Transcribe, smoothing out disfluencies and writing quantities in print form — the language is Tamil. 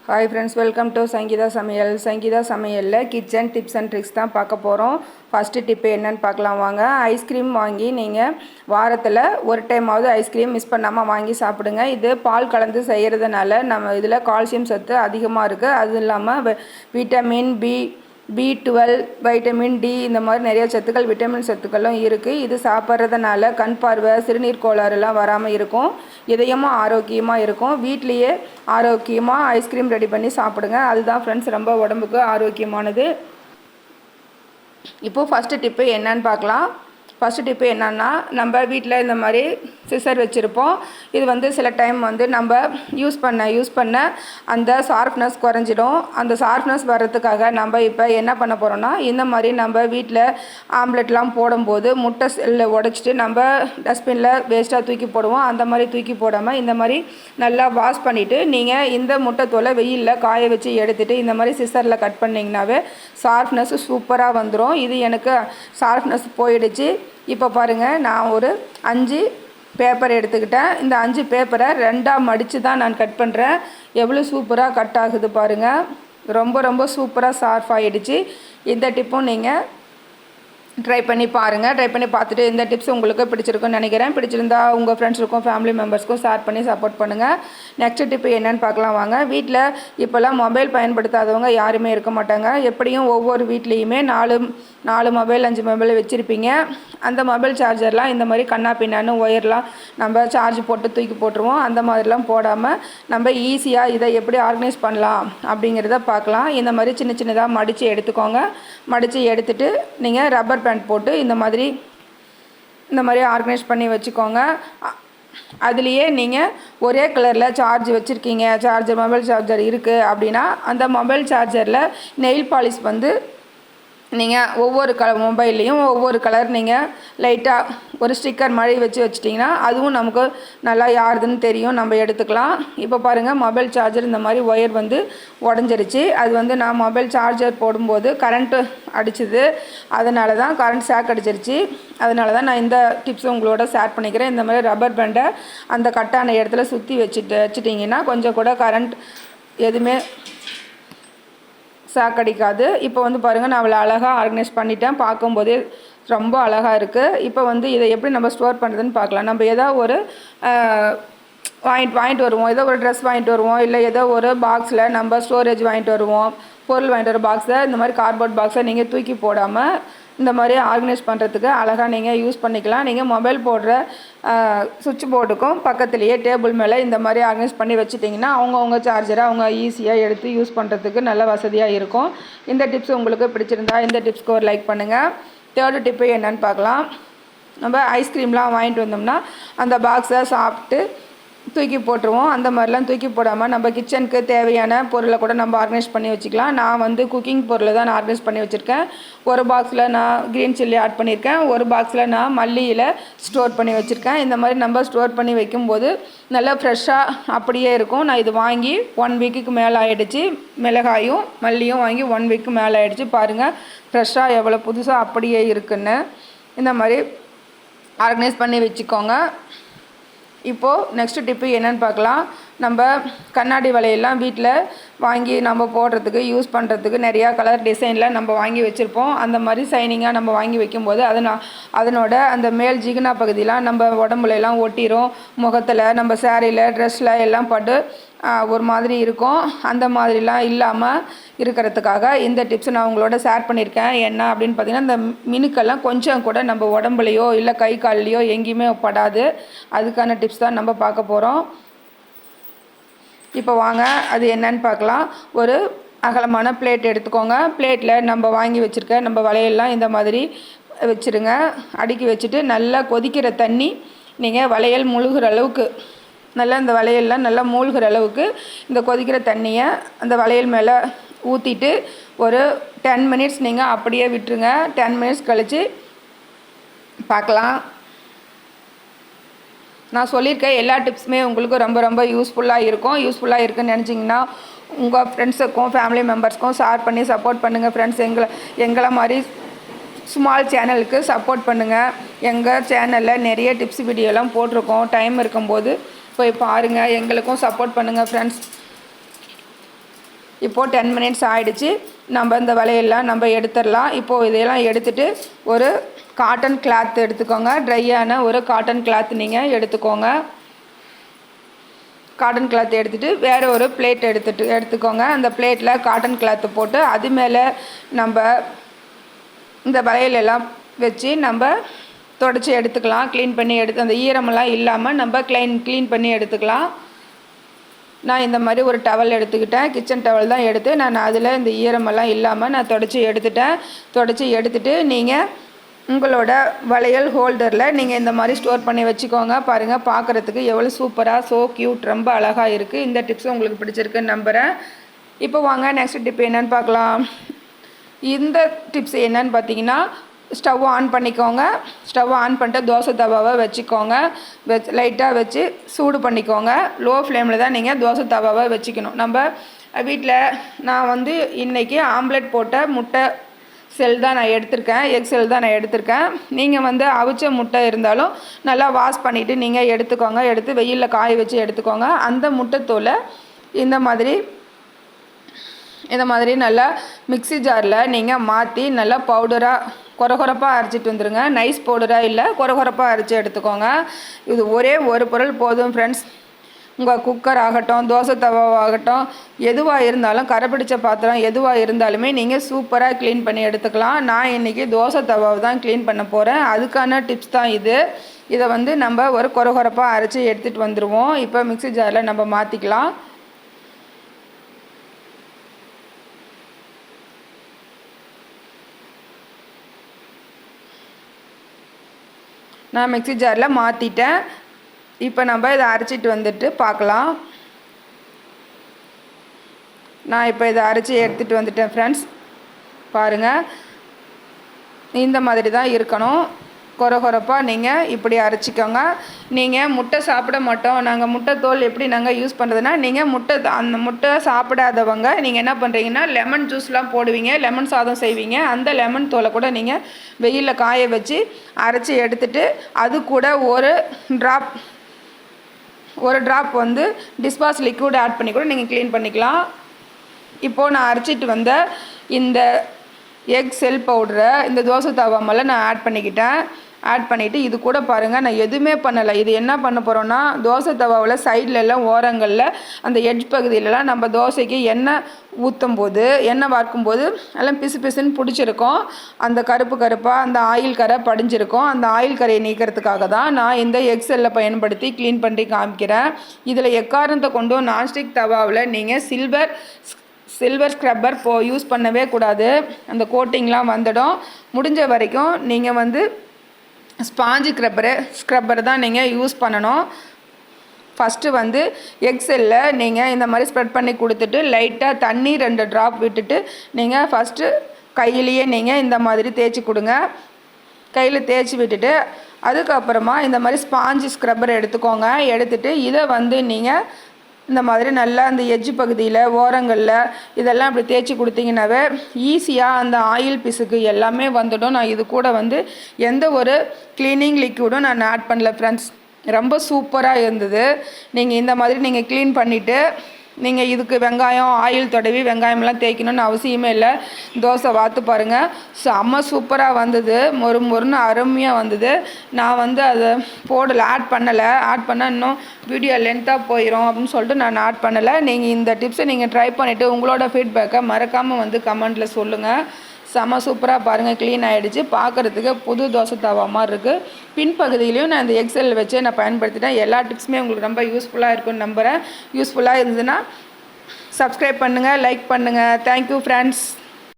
Hi friends, welcome to Sangeetha சமையல். சங்கீதா சமையலில் கிச்சன் டிப்ஸ் அண்ட் ட்ரிக்ஸ் தான் பார்க்க போகிறோம். ஃபஸ்ட்டு டிப்பு என்னென்னு பார்க்கலாம் வாங்க. ஐஸ்கிரீம் வாங்கி நீங்கள் வாரத்தில் ஒரு டைமாவது ஐஸ்கிரீம் மிஸ் பண்ணாமல் வாங்கி சாப்பிடுங்க. இது பால் கலந்து செய்கிறதுனால நம்ம இதில் கால்சியம் சத்து அதிகமாக இருக்குது. அதுவும் இல்லாமல் விட்டமின் B12, வைட்டமின் டி இந்த மாதிரி நிறைய சத்துக்கள், விட்டமின் சத்துக்களும் இருக்குது. இது சாப்பிட்றதுனால கண் பார்வை, சிறுநீர் கோளாறுலாம் வராமல் இருக்கும். இதயமும் ஆரோக்கியமாக இருக்கும். வீட்லேயே ஆரோக்கியமாக ஐஸ்கிரீம் ரெடி பண்ணி சாப்பிடுங்க. அதுதான் ஃப்ரெண்ட்ஸ் ரொம்ப உடம்புக்கு ஆரோக்கியமானது. இப்போது ஃபஸ்ட்டு டிப்பு என்னன்னு பார்க்கலாம். ஃபஸ்ட்டு டிப்பு என்னென்னா, நம்ம வீட்டில் இந்த மாதிரி சிசர் வச்சுருப்போம். இது சில டைம் நம்ம யூஸ் பண்ண அந்த ஷார்ப்னஸ் குறைஞ்சிடும். அந்த ஷார்ப்னஸ் வர்றதுக்காக நம்ம இப்போ என்ன பண்ண போகிறோன்னா, இந்த மாதிரி நம்ம வீட்டில் ஆம்லெட்லாம் போடும்போது முட்டை செல்லை உடச்சிட்டு நம்ம டஸ்ட்பினில் வேஸ்ட்டாக தூக்கி போடுவோம். அந்த மாதிரி தூக்கி போடாமல் இந்த மாதிரி நல்லா வாஷ் பண்ணிவிட்டு நீங்கள் இந்த முட்டை தோலை வெயிலில் காய வச்சு எடுத்துகிட்டு இந்த மாதிரி சிசரில் கட் பண்ணிங்கனாவே ஷார்ப்னஸ் சூப்பராக வந்துடும். இது எனக்கு ஷார்ப்னஸ் போயிடுச்சு. இப்போ பாருங்கள், நான் ஒரு 5 பேப்பர் எடுத்துக்கிட்டேன். இந்த 5 பேப்பரை 2ஆக மடித்து தான் நான் கட் பண்ணுறேன். எவ்வளோ சூப்பராக கட் ஆகுது பாருங்கள். ரொம்ப சூப்பராக ஷார்ப் ஆகிடுச்சு. இந்த டிப்பும் நீங்கள் ட்ரை பண்ணி பாருங்கள். ட்ரை பண்ணி பார்த்துட்டு இந்த டிப்ஸ் உங்களுக்கு பிடிச்சிருக்குன்னு நினைக்கிறேன். பிடிச்சிருந்தா உங்கள் ஃப்ரெண்ட்ஸுக்கும் ஃபேமிலி மெம்பர்ஸ்க்கும் ஷேர் பண்ணி சப்போர்ட் பண்ணுங்கள். நெக்ஸ்ட் டிப்பு என்னென்னு பார்க்கலாம் வாங்க. வீட்டில் இப்போல்லாம் மொபைல் பயன்படுத்தாதவங்க யாருமே இருக்க மாட்டாங்க. எப்படியும் ஒவ்வொரு வீட்லேயுமே 4 மொபைல் 5 மொபைல் வச்சுருப்பீங்க. அந்த மொபைல் சார்ஜர்லாம் இந்த மாதிரி கண்ணா பின்னான்னு ஒயர்லாம் நம்ம சார்ஜ் போட்டு தூக்கி போட்டுருவோம். அந்த மாதிரிலாம் போடாமல் நம்ம ஈஸியாக இதை எப்படி ஆர்கனைஸ் பண்ணலாம் அப்படிங்கிறத பார்க்கலாம். இந்த மாதிரி சின்னதாக மடித்து எடுத்துக்கோங்க. மடித்து எடுத்துகிட்டு நீங்கள் ரப்பர் பேண்ட் போட்டு இந்த மாதிரி ஆர்கனைஸ் பண்ணி வச்சுக்கோங்க. அதுலேயே நீங்கள் ஒரே கலரில் சார்ஜ் வச்சுருக்கீங்க, மொபைல் சார்ஜர் இருக்குது அப்படின்னா அந்த மொபைல் சார்ஜரில் நெயில் பாலிஷ் நீங்கள் ஒவ்வொரு மொபைல்லையும் ஒவ்வொரு கலர் நீங்கள் லைட்டாக ஒரு ஸ்டிக்கர் மாதிரி வச்சிட்டிங்கன்னா அதுவும் நமக்கு நல்லா யாருதுன்னு தெரியும், நம்ம எடுத்துக்கலாம். இப்போ பாருங்கள், மொபைல் சார்ஜர் இந்த மாதிரி ஒயர் உடஞ்சிருச்சு. அது நான் மொபைல் சார்ஜர் போடும்போது கரண்ட்டு அடிச்சுது. அதனால தான் கரண்ட் ஷாக் அடிச்சிருச்சு. அதனால தான் நான் இந்த டிப்ஸை உங்களோட ஷேர் பண்ணிக்கிறேன். இந்த மாதிரி ரப்பர் பேண்டை அந்த கட்டான இடத்துல சுற்றி வச்சுட்டிங்கன்னா கொஞ்சம் கூட கரண்ட் எதுவுமே சாக்கடிக்காது. இப்போ பாருங்கள், நான் அவ்வளோ அழகாக ஆர்கனைஸ் பண்ணிட்டேன். பார்க்கும்போதே ரொம்ப அழகாக இருக்குது. இப்போ இதை எப்படி நம்ம ஸ்டோர் பண்ணுறதுன்னு பார்க்கலாம். நம்ம ஏதோ ஒரு வாங்கிட்டு வருவோம், ஏதோ ஒரு ட்ரெஸ் வாங்கிட்டு வருவோம், இல்லை ஏதோ ஒரு பாக்ஸில் நம்ம ஸ்டோரேஜ் வாங்கிட்டு வருவோம், பொருள் வாங்கிட்டு வர பாக்ஸை இந்த மாதிரி கார்ட்போர்ட் பாக்ஸை நீங்கள் தூக்கி போடாமல் இந்த மாதிரி ஆர்கனைஸ் பண்ணுறதுக்கு அழகாக நீங்கள் யூஸ் பண்ணிக்கலாம். நீங்கள் மொபைல் போடுற சுவிட்ச் போர்டுக்கும் பக்கத்துலேயே டேபிள் மேலே இந்த மாதிரி ஆர்கனைஸ் பண்ணி வச்சுட்டிங்கன்னா அவங்கவுங்க சார்ஜரை அவங்க ஈஸியாக எடுத்து யூஸ் பண்ணுறதுக்கு நல்ல வசதியாக இருக்கும். இந்த டிப்ஸ் உங்களுக்கு பிடிச்சிருந்தா இந்த டிப்ஸ்க்கு ஒரு லைக் பண்ணுங்கள். தேர்டு டிப்பு என்னென்னு பார்க்கலாம். நம்ம ஐஸ்கிரீம்லாம் வாங்கிட்டு வந்தோம்னா அந்த பாக்ஸை சாப்பிட்டு தூக்கி போட்டுருவோம். அந்த மாதிரிலாம் தூக்கி போடாமல் நம்ம கிச்சனுக்கு தேவையான பொருளை கூட நம்ம ஆர்கனைஸ் பண்ணி வச்சுக்கலாம். நான் குக்கிங் பொருளை தான் நான் ஆர்கனைஸ் பண்ணி வச்சுருக்கேன். ஒரு பாக்ஸில் நான் க்ரீன் சில்லி ஆட் பண்ணியிருக்கேன். ஒரு பாக்ஸில் நான் மல்லியில் ஸ்டோர் பண்ணி வச்சுருக்கேன். இந்த மாதிரி நம்ம ஸ்டோர் பண்ணி வைக்கும்போது நல்லா ஃப்ரெஷ்ஷாக அப்படியே இருக்கும். நான் இது வாங்கி 1 வீக்குக்கு மேலே ஆகிடுச்சு. மிளகாயும் மல்லியும் வாங்கி 1 வீக்கு மேலே ஆகிடுச்சு. பாருங்கள், ஃப்ரெஷ்ஷாக எவ்வளோ புதுசாக அப்படியே இருக்குன்னு. இந்த மாதிரி ஆர்கனைஸ் பண்ணி வச்சுக்கோங்க. இப்போது நெக்ஸ்ட் டிப்பு என்னென்னு பார்க்கலாம். நம்ம கண்ணாடி வளையல்லாம் வீட்டில் வாங்கி நம்ம போடுறதுக்கு யூஸ் பண்ணுறதுக்கு நிறையா கலர் டிசைனில் நம்ம வாங்கி வச்சுருப்போம். அந்த மாதிரி சைனிங்காக நம்ம வாங்கி வைக்கும்போது அதனோட அந்த மேல் ஜிகினா பகுதியெலாம் நம்ம உடம்புலலாம் ஒட்டிடும். முகத்தில், நம்ம சேரீயில், ட்ரெஸ்ஸில் எல்லாம் பட்டு ஒரு மாதிரி இருக்கும். அந்த மாதிரிலாம் இல்லாமல் இருக்கிறதுக்காக இந்த டிப்ஸ் நான் உங்களோட ஷேர் பண்ணியிருக்கேன். என்ன அப்படின்னு பார்த்தீங்கன்னா, இந்த மினுக்கெல்லாம் கொஞ்சம் கூட நம்ம உடம்புலையோ இல்லை கை கால்லையோ எங்கேயுமே படாது. அதுக்கான டிப்ஸ் தான் நம்ம பார்க்க போகிறோம். இப்போ வாங்க, அது என்னன்னு பார்க்கலாம். ஒரு அகலமான பிளேட் எடுத்துக்கோங்க. பிளேட்டில் நம்ம வாங்கி வச்சுருக்க நம்ம வளையல்லாம் இந்த மாதிரி வச்சுருங்க. அடுக்கி வச்சுட்டு நல்லா கொதிக்கிற தண்ணி நீங்கள் வளையல் முழுகிற அளவுக்கு நல்லா இந்த வளையல்லாம் நல்லா மூழ்கிற அளவுக்கு இந்த கொதிக்கிற தண்ணியை அந்த வளையல் மேலே ஊற்றிட்டு ஒரு 10 மினிட்ஸ் நீங்கள் அப்படியே விட்டுருங்க. 10 மினிட்ஸ் கழித்து பார்க்கலாம். நான் சொல்லியிருக்கேன் எல்லா டிப்ஸுமே உங்களுக்கு ரொம்ப யூஸ்ஃபுல்லாக இருக்குன்னு நினச்சிங்கன்னா உங்கள் ஃப்ரெண்ட்ஸுக்கும் ஃபேமிலி மெம்பர்ஸ்க்கும் ஷேர் பண்ணி சப்போர்ட் பண்ணுங்கள். ஃப்ரெண்ட்ஸ், எங்களை மாதிரி ஸ்மால் சேனலுக்கு சப்போர்ட் பண்ணுங்கள். எங்கள் சேனலில் நிறைய டிப்ஸ் வீடியோலாம் போட்டிருக்கோம். டைம் இருக்கும்போது போய் பாருங்கள். எங்களுக்கும் சப்போர்ட் பண்ணுங்கள் ஃப்ரெண்ட்ஸ். இப்போது 10 மினிட்ஸ் ஆகிடுச்சு. நம்ம இந்த வலையெல்லாம் நம்ம எடுத்துடலாம். இப்போது இதையெல்லாம் எடுத்துகிட்டு ஒரு காட்டன் கிளாத் எடுத்துக்கோங்க. ட்ரையான ஒரு காட்டன் கிளாத் நீங்கள் எடுத்துக்கோங்க. காட்டன் கிளாத் எடுத்துகிட்டு வேறு ஒரு பிளேட் எடுத்துக்கோங்க. அந்த பிளேட்டில் காட்டன் கிளாத்து போட்டு அது மேலே நம்ம இந்த வளையலெல்லாம் வச்சு நம்ம தொடச்சி எடுத்துக்கலாம். க்ளீன் பண்ணி அந்த ஈரமெல்லாம் இல்லாமல் நம்ம க்ளீன் பண்ணி எடுத்துக்கலாம். நான் இந்த மாதிரி ஒரு டவல் எடுத்துக்கிட்டேன். கிச்சன் டவல் தான் எடுத்து நான் அதில் இந்த ஈரமெல்லாம் இல்லாமல் நான் தொடச்சி எடுத்துட்டேன். தொடச்சி எடுத்துகிட்டு நீங்கள் உங்களோட வளையல் ஹோல்டரில் நீங்கள் இந்த மாதிரி ஸ்டோர் பண்ணி வச்சுக்கோங்க. பாருங்கள், பார்க்குறதுக்கு எவ்வளோ சூப்பராக ஸோ க்யூட், ரொம்ப அழகாக இருக்குது. இந்த டிப்ஸ் உங்களுக்கு பிடிச்சிருக்குன்னு நம்புகிறேன். இப்போ வாங்க நெக்ஸ்ட் டிப் என்னென்னு பார்க்கலாம். இந்த டிப்ஸ் என்னன்னு பார்த்தீங்கன்னா, ஸ்டவ் ஆன் பண்ணிக்கோங்க. ஸ்டவ் ஆன் பண்ணிட்டு தோசை தவாவை வச்சுக்கோங்க. லைட்டாக வச்சு சூடு பண்ணிக்கோங்க. லோ ஃப்ளேமில் தான் நீங்கள் தோசை தவாவை வச்சுக்கணும். நம்ம வீட்டில் நான் வந்து இன்றைக்கி ஆம்லெட் போட்ட முட்டை செல் தான் நான் எடுத்திருக்கேன். எக் செல் தான் நான் எடுத்திருக்கேன். நீங்கள் வந்து அவிச்ச முட்டை இருந்தாலும் நல்லா வாஷ் பண்ணிவிட்டு நீங்கள் எடுத்துக்கோங்க. எடுத்து வெயிலில் காய வச்சு எடுத்துக்கோங்க. அந்த முட்டைத்தோலை இந்த மாதிரி நல்லா மிக்ஸி ஜாரில் நீங்கள் மாற்றி நல்லா பவுடராக கொரகொரப்பாக அரைச்சிட்டு வந்துடுங்க. நைஸ் பவுடராக இல்லை, கொரகொரப்பாக அரைச்சி எடுத்துக்கோங்க. இது ஒரே ஒரு பொருள் போதும் ஃப்ரெண்ட்ஸ். உங்கள் குக்கர் ஆகட்டும், தோசை தவாவாகட்டும், எதுவாக இருந்தாலும் கரைப்பிடிச்ச பாத்திரம் எதுவாக இருந்தாலுமே நீங்கள் சூப்பராக க்ளீன் பண்ணி எடுத்துக்கலாம். நான் இன்றைக்கி தோசை தவாவை தான் க்ளீன் பண்ண போகிறேன். அதுக்கான டிப்ஸ் தான் இது. இதை வந்து நம்ம ஒரு கொரகொரப்பாக அரைச்சி எடுத்துகிட்டு வந்துடுவோம். இப்போ மிக்ஸி ஜாரில் நம்ம மாற்றிக்கலாம். நான் மிக்ஸி ஜாரில் மாற்றிட்டேன். இப்போ நம்ம இதை அரைச்சிட்டு வந்துட்டு பார்க்கலாம். நான் இப்போ இதை அரைச்சி எடுத்துகிட்டு வந்துட்டேன் ஃப்ரெண்ட்ஸ். பாருங்கள், இந்த மாதிரி தான் இருக்கணும். கொரகொரப்பாக நீங்கள் இப்படி அரைச்சிக்கோங்க. நீங்கள் முட்டை சாப்பிட மாட்டோம், நாங்கள் முட்டை தோல் எப்படி நாங்கள் யூஸ் பண்ணுறதுனா, நீங்கள் அந்த முட்டை சாப்பிடாதவங்க நீங்கள் என்ன பண்ணுறீங்கன்னா லெமன் ஜூஸ்லாம் போடுவீங்க, லெமன் சாதம் செய்வீங்க. அந்த லெமன் தோலை கூட நீங்கள் வெயிலில் காய வச்சு அரைச்சி எடுத்துகிட்டு அது கூட ஒரு ட்ராப் வந்து டிஷ்வாஷ் லிக்விட் ஆட் பண்ணி கூட நீங்கள் க்ளீன் பண்ணிக்கலாம். இப்போது நான் அரைச்சிட்டு வந்த இந்த எக் செல் பவுடரை இந்த தோசை தவா மேலே நான் ஆட் பண்ணிவிட்டு இது கூட பாருங்கள், நான் எதுவுமே பண்ணலை. இது என்ன பண்ண போகிறோன்னா, தோசை தவாவில் சைட்லெல்லாம் ஓரங்களில் அந்த எட்ஜ் பகுதியிலலாம் நம்ம தோசைக்கு எண்ணெய் வார்க்கும்போது எல்லாம் பிசு பிசுன்னு பிடிச்சிருக்கோம். அந்த கருப்பாக அந்த ஆயில் கரை படிஞ்சிருக்கும். அந்த ஆயில் கரையை நீக்கிறதுக்காக தான் நான் இந்த எக் செல்லை பயன்படுத்தி க்ளீன் பண்ணி காமிக்கிறேன். இதில் எக்காரணத்தை கொண்டும் நான்ஸ்டிக் தவாவில் நீங்கள் சில்வர் ஸ்க்ரப்பர் யூஸ் பண்ணவே கூடாது. அந்த கோட்டிங்லாம் வந்துடும். முடிஞ்ச வரைக்கும் நீங்கள் வந்து ஸ்பாஞ்சு ஸ்க்ரப்பர் தான் நீங்கள் யூஸ் பண்ணணும். ஃபஸ்ட்டு வந்து எக்ஸெல்லில் நீங்கள் இந்த மாதிரி ஸ்ப்ரெட் பண்ணி கொடுத்துட்டு லைட்டாக தண்ணி 2 ட்ராப் விட்டுட்டு நீங்கள் ஃபஸ்ட்டு கையிலேயே நீங்கள் இந்த மாதிரி தேய்ச்சி கொடுங்க. கையில் தேய்ச்சி விட்டுட்டு அதுக்கப்புறமா இந்த மாதிரி ஸ்பாஞ்சு ஸ்க்ரப்பர் எடுத்துக்கோங்க. எடுத்துகிட்டு இதை வந்து நீங்கள் இந்த மாதிரி நல்லா அந்த எட்ஜு பகுதியில் ஓரங்களில் இதெல்லாம் அப்படி தேய்ச்சி கொடுத்தீங்கன்னாவே ஈஸியாக அந்த ஆயில் பிசுக்கு எல்லாமே வந்துடும். நான் இது கூட வந்து எந்த ஒரு க்ளீனிங் லிக்விடும் நான் ஆட் பண்ணல ஃப்ரெண்ட்ஸ். ரொம்ப சூப்பராக இருந்தது. நீங்கள் இந்த மாதிரி நீங்கள் க்ளீன் பண்ணிவிட்டு நீங்கள் இதுக்கு வெங்காயம் ஆயில் தடவி வெங்காயமெல்லாம் தேய்க்கணும்னு அவசியமே இல்லை. தோசை வாத்து பாருங்கள், செம்ம சூப்பராக வந்தது. மொறுன்னு அருமையாக வந்தது. நான் வந்து அதை ஆட் பண்ணால் இன்னும் வீடியோ லென்த்தாக போயிடும் அப்படின்னு சொல்லிட்டு நான் ஆட் பண்ணலை. நீங்கள் இந்த டிப்ஸை நீங்கள் ட்ரை பண்ணிவிட்டு உங்களோட ஃபீட்பேக்கை மறக்காமல் வந்து கமெண்ட்டில் சொல்லுங்கள். செம்ம சூப்பராக பாருங்கள், க்ளீன் ஆகிடுச்சு. பார்க்குறதுக்கு புது தோசை தவா மாதிரி இருக்குது. பின்பகுதியிலையும் நான் இந்த எக்ஸெல் வச்சு நான் பயன்படுத்திட்டேன். எல்லா டிப்ஸுமே உங்களுக்கு ரொம்ப யூஸ்ஃபுல்லாக இருக்குன்னு நம்புகிறேன். யூஸ்ஃபுல்லாக இருந்ததுன்னா சப்ஸ்கிரைப் பண்ணுங்கள், லைக் பண்ணுங்கள். Thank you friends.